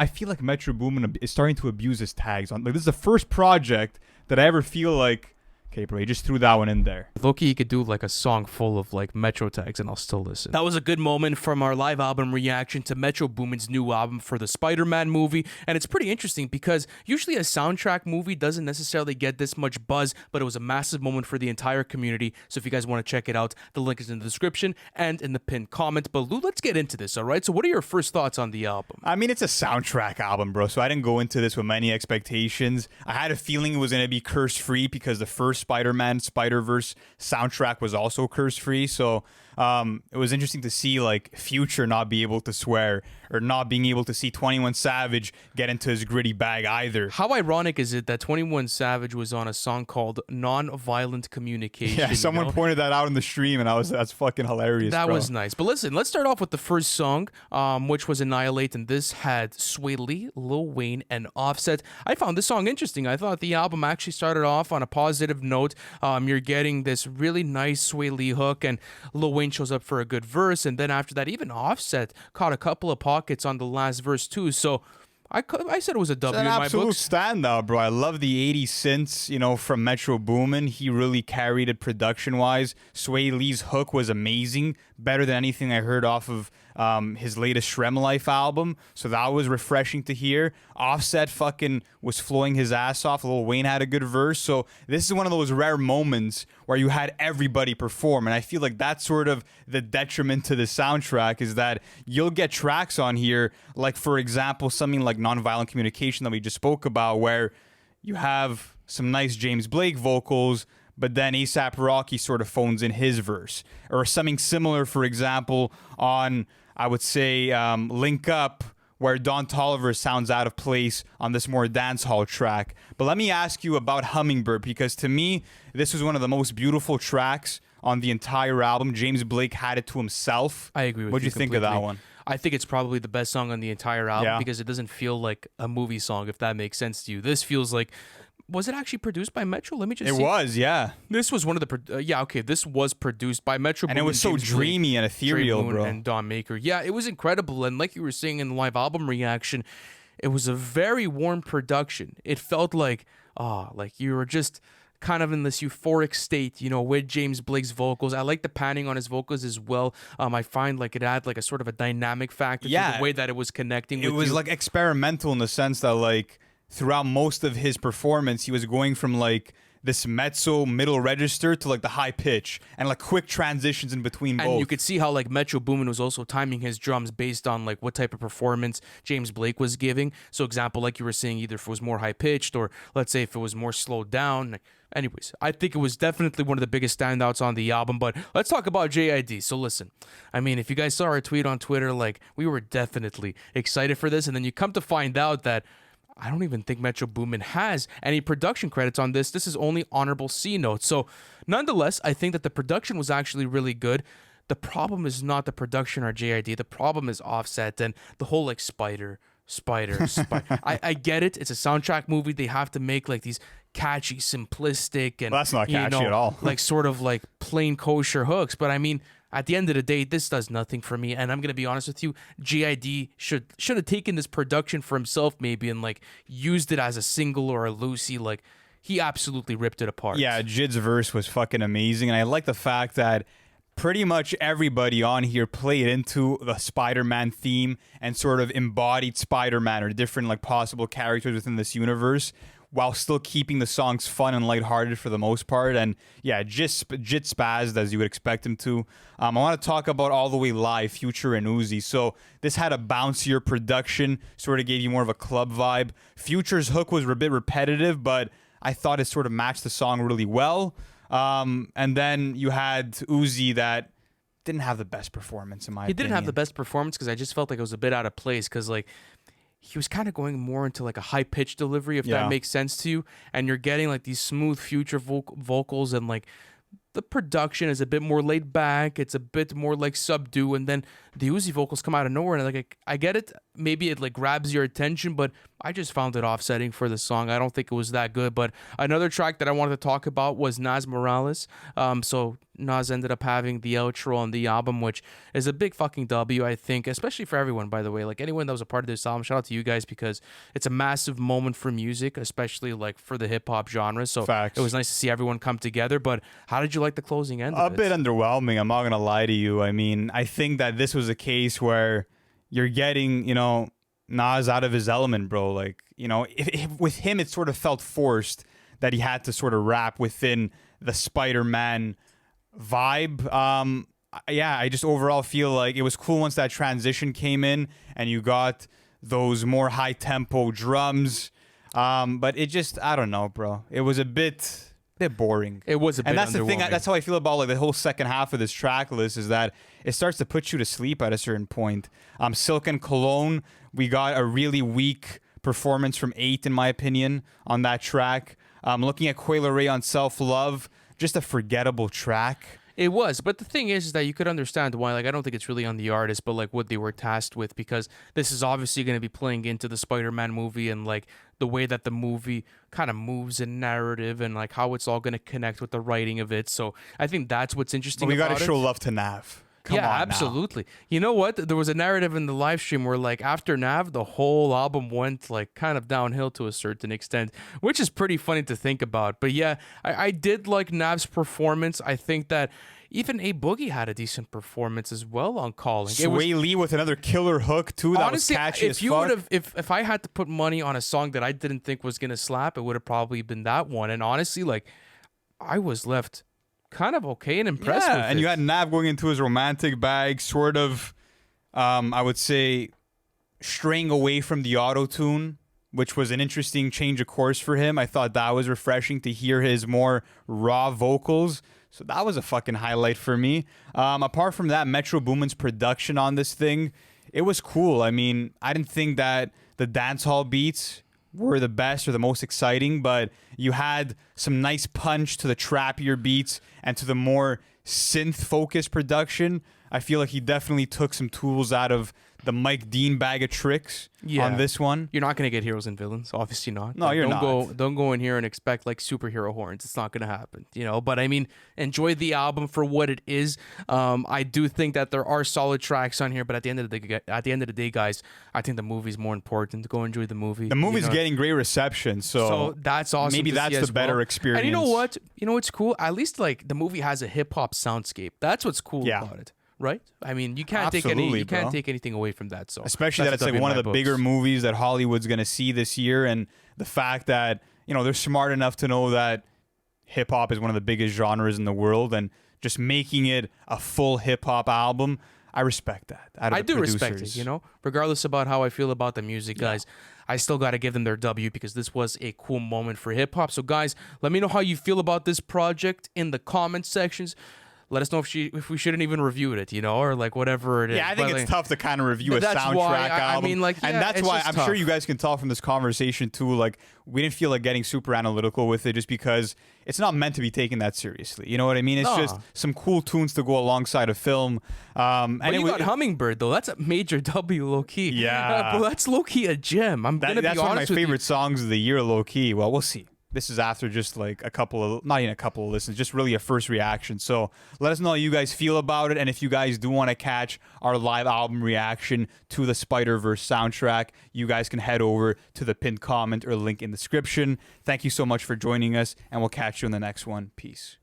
I feel like Metro Boomin is starting to abuse his tags on. Like, this is the first project that I ever feel like, okay, bro, he just threw that one in there. Loki, he could do like a song full of like Metro tags and I'll still listen. That was a good moment from our live album reaction to Metro Boomin's new album for the Spider-Man movie. And it's pretty interesting because usually a soundtrack movie doesn't necessarily get this much buzz, but it was a massive moment for the entire community. So if you guys want to check it out, the link is in the description and in the pinned comment. But Lou, let's get into this, all right? So what are your first thoughts on the album? I mean, it's a soundtrack album, bro, so I didn't go into this with many expectations. I had a feeling it was going to be curse-free because the first Spider-Man SpiderVerse soundtrack was also curse-free, so it was interesting to see like Future not be able to swear or not being able to see 21 Savage get into his gritty bag either. How ironic is it that 21 Savage was on a song called Non-Violent Communication? Yeah, someone pointed that out in the stream, and that's fucking hilarious. That bro. was nice. But listen, let's start off with the first song, which was Annihilate, and this had Swae Lee, Lil Wayne, and Offset. I found this song interesting. I thought the album actually started off on a positive note. You're getting this really nice Swae Lee hook, and Lil Wayne shows up for a good verse, and then after that, even Offset caught a couple of pockets on the last verse too. So I said it was a W in my books. It's an absolute standout, bro. I love the 80s synths, from Metro Boomin. He really carried it production-wise. Swae Lee's hook was amazing, better than anything I heard off of his latest Shrem Life album. So that was refreshing to hear. Offset fucking was flowing his ass off. Lil Wayne had a good verse. So this is one of those rare moments where you had everybody perform. And I feel like that's sort of the detriment to the soundtrack, is that you'll get tracks on here, like, for example, something like Nonviolent Communication that we just spoke about, where you have some nice James Blake vocals, but then A$AP Rocky sort of phones in his verse. Or something similar, for example, on, I would say, Link Up, where Don Toliver sounds out of place on this more dancehall track. But let me ask you about Hummingbird, because to me, this was one of the most beautiful tracks on the entire album. James Blake had it to himself. I agree with you. What'd you think of that one? I think it's probably the best song on the entire album because it doesn't feel like a movie song, if that makes sense to you. This feels like... Was it actually produced by Metro? Let me just see. It was, yeah. This was one of the... this was produced by Metro. And it was so dreamy and ethereal, bro. And Don Maker. Yeah, it was incredible. And like you were saying in the live album reaction, it was a very warm production. It felt like, like you were just kind of in this euphoric state, with James Blake's vocals. I like the panning on his vocals as well. I find like it had like a sort of a dynamic factor to the way that it was connecting with you. It was like experimental in the sense that like throughout most of his performance, he was going from like this mezzo middle register to like the high pitch and like quick transitions in between both. And you could see how like Metro Boomin was also timing his drums based on like what type of performance James Blake was giving. So example, like you were saying, either if it was more high pitched or let's say if it was more slowed down. Anyways, I think it was definitely one of the biggest standouts on the album, but let's talk about JID. So listen, I mean, if you guys saw our tweet on Twitter, like we were definitely excited for this. And then you come to find out that I don't even think Metro Boomin has any production credits on this. This is only honorable C notes. So nonetheless, I think that the production was actually really good. The problem is not the production or JID. The problem is Offset and the whole like spider. I get it. It's a soundtrack movie. They have to make like these catchy, simplistic, and that's not catchy at all. Like sort of like plain kosher hooks. But I mean, at the end of the day, this does nothing for me. And I'm gonna be honest with you, JID should have taken this production for himself maybe and like used it as a single or a Lucy. Like he absolutely ripped it apart. Yeah, Jid's verse was fucking amazing, and I like the fact that pretty much everybody on here played into the Spider-Man theme and sort of embodied Spider-Man or different like possible characters within this universe, while still keeping the songs fun and lighthearted for the most part. And yeah, Jit spazzed as you would expect him to. I want to talk about All the Way Live, Future and Uzi. So this had a bouncier production, sort of gave you more of a club vibe. Future's hook was a bit repetitive, but I thought it sort of matched the song really well. And then you had Uzi that didn't have the best performance in my opinion. He didn't have the best performance because I just felt like it was a bit out of place because like he was kind of going more into like a high-pitched delivery, if that makes sense to you. And you're getting like these smooth Future vocals and like the production is a bit more laid back. It's a bit more like subdue. And then the Uzi vocals come out of nowhere. And like I get it. maybe it like grabs your attention, but I just found it offsetting for the song. I don't think it was that good. But another track that I wanted to talk about was Nas Morales. So Nas ended up having the outro on the album, which is a big fucking W, I think, especially for everyone, by the way. Like anyone that was a part of this album, shout out to you guys, because it's a massive moment for music, especially like for the hip hop genre. So Facts. it was nice to see everyone come together. But how did you like the closing end? A bit underwhelming. I'm not gonna lie to you. I mean, I think that this was a case where you're getting, Nas out of his element, bro. Like, if with him, it sort of felt forced that he had to sort of rap within the Spider-Man vibe. Yeah, I just overall feel like it was cool once that transition came in and you got those more high tempo drums. But it just, I don't know, bro. It was a bit boring. It was a bit and that's the thing. underwhelming. That's how I feel about like the whole second half of this track list, is that it starts to put you to sleep at a certain point. Silk and Cologne, we got a really weak performance from 8, in my opinion, on that track. Looking at Quail Ray on Self Love, just a forgettable track. It was, but the thing is that you could understand why. Like, I don't think it's really on the artist, but like what they were tasked with, because this is obviously going to be playing into the Spider-Man movie and like the way that the movie kind of moves in narrative and like how it's all going to connect with the writing of it. So I think that's what's interesting. But we got to show love to Nav. Come yeah, on absolutely. You know what? There was a narrative in the live stream where like after Nav, the whole album went like kind of downhill to a certain extent, which is pretty funny to think about. But yeah, I did like Nav's performance. I think that even A Boogie had a decent performance as well on Calling. Swae Lee with another killer hook too. That honestly, was catchy if as you fuck. would have, if I had to put money on a song that I didn't think was gonna slap, it would have probably been that one. And honestly, like I was left kind of okay and impressed with and it. you had Nav going into his romantic bag, sort of, I would say, straying away from the auto-tune, which was an interesting change of course for him. I thought that was refreshing to hear his more raw vocals. So that was a fucking highlight for me. Apart from that, Metro Boomin's production on this thing, it was cool. I mean, I didn't think that the dancehall beats were the best or the most exciting, but you had some nice punch to the trappier beats and to the more synth-focused production. I feel like he definitely took some tools out of the Mike Dean bag of tricks on this one. You're not gonna get heroes and villains, obviously not. No, you're not. Don't go in here and expect like superhero horns. It's not gonna happen, But I mean, enjoy the album for what it is. I do think that there are solid tracks on here, but at the end of the day, guys, I think the movie's more important. Go enjoy the movie. The movie's getting great reception, so that's awesome. Maybe that's the better experience. And you know what? You know what's cool? At least like the movie has a hip hop soundscape. That's what's cool about it. Right? I mean, you can't take anything away from that. So especially that it's like one of the bigger movies that Hollywood's gonna see this year, and the fact that they're smart enough to know that hip hop is one of the biggest genres in the world, and just making it a full hip hop album. I respect that. I do respect it. Regardless about how I feel about the music, guys. I still got to give them their W because this was a cool moment for hip hop. So guys, let me know how you feel about this project in the comment sections. Let us know if we shouldn't even review it, or like whatever it is. Yeah, I think it's tough to kind of review a soundtrack album. I mean, like, and that's why I'm sure you guys can tell from this conversation too. Like, we didn't feel like getting super analytical with it, just because it's not meant to be taken that seriously. You know what I mean? It's just some cool tunes to go alongside a film. And you got Hummingbird though. That's a major W, low key. Yeah, but that's low key a gem. That's one of my favorite songs of the year, low key. Well, we'll see. This is after just like not even a couple of listens, just really a first reaction. So let us know how you guys feel about it. And if you guys do want to catch our live album reaction to the SpiderVerse soundtrack, you guys can head over to the pinned comment or link in the description. Thank you so much for joining us, and we'll catch you in the next one. Peace.